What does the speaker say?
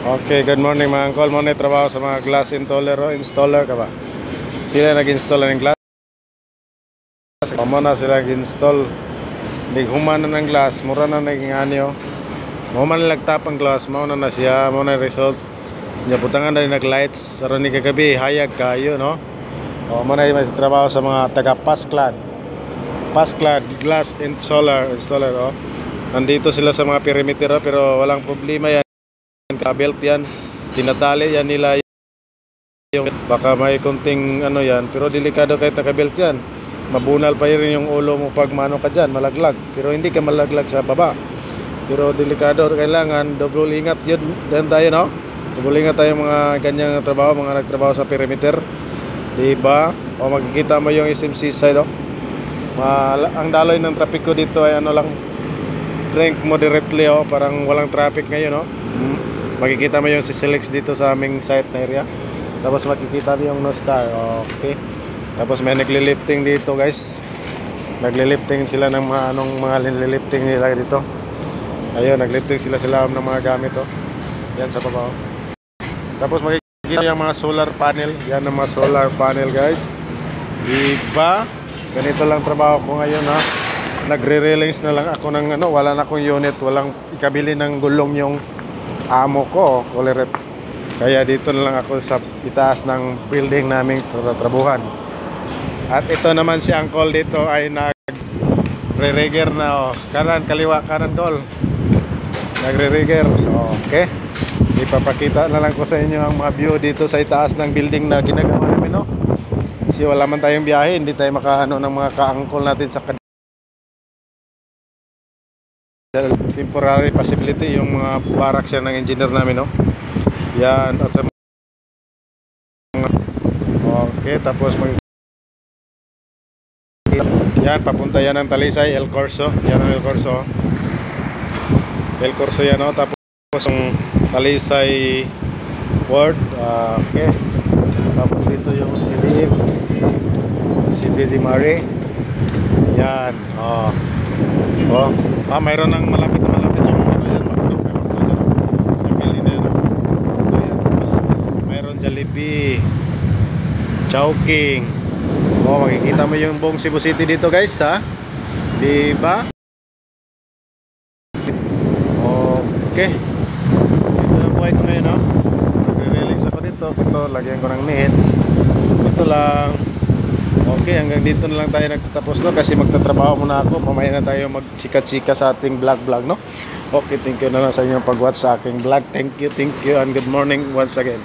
Okay, good morning mga angkol. Mo na trabaho sa mga glass installer o installer ka ba? Sila nag-install ng glass. Mo na sila nag-install. Human na ng glass, mura na naging anyo. Mo man nilagtap ang glass, mo na siya, mo na result. Nya butangan na rin nag-lights, aron ni kagabi hayag kayo, no? O mo na may trabaho sa mga taga Pasclad glass installer, oh. Nandito sila sa mga perimeter pero walang problema yan. Kabelt yan, tinatali yan nila yung baka may kunting ano yan, pero delikado kahit nakabelt yan. Mabunal pa rin yung ulo mo pag mano ka dyan, malaglag. Pero hindi ka malaglag sa baba. Pero delikado, kailangan double ingat yun. Dan tayo, no? Double ingat tayo mga ganyang trabaho, mga nagtrabaho sa perimeter. Diba? O makikita mo yung SMC side, no? Ang daloy ng trapiko dito ay ano lang, drink moderately, oh, parang walang traffic ngayon, no? Makikita mo yung si Select dito sa aming site na area. Tapos makikita mo yung No-Star. Okay. Tapos may nagli-lifting dito, guys. Nagli-lifting sila ng mga nililifting nila dito. Ayun, naglifting sila ng mga gamit, oh. Yan sa baba. Tapos makikita yung mga solar panel. Yan ang mga solar panel, guys. Diba? Ganito lang trabaho ko ngayon, ha. Nagre-relays na lang ako ng wala na akong unit, walang ikabili ng gulong yung amo ko, Coleret. Kaya dito na lang ako sa itaas ng building naming trabuhan. At ito naman si Uncle dito ay nagre-rigger na, oh. Kanan, kaliwa, kanan, tol. Nagre-rigger. Okay. Ipapakita na lang ko sa inyo ang mga view dito sa itaas ng building na ginagawa namin, no? Kasi wala man tayong biyahe, hindi tayo makaano ng mga ka-uncle natin sa temporary possibility, yung mga barracks yan ng engineer namin, no? Yan. At sa okay, tapos yan, papunta yan ng Talisay, El Corso. Yan ang El Corso. El Corso yan, no? Tapos yung Talisay Ward. Okay. Tapos dito yung City de Mare. Yan. Mayroon ng malapit yung yan. Mayroon Jollibee, Chowking. Makikita mo yung buong Cebu City dito, guys, ha? Diba? Okay. Ito ang buhay ko ngayon, no? Nagre-relax ako dito. Ito, lagyan ko ng net. Ito lang. Okay, hanggang dito na lang tayo nagtatapos, no? Kasi magtatrabaho muna ako. Mamaya na tayo magchika-chika sa ating vlog, no? Okay, thank you na lang sa inyong pag-watch sa aking vlog. Thank you, and good morning once again.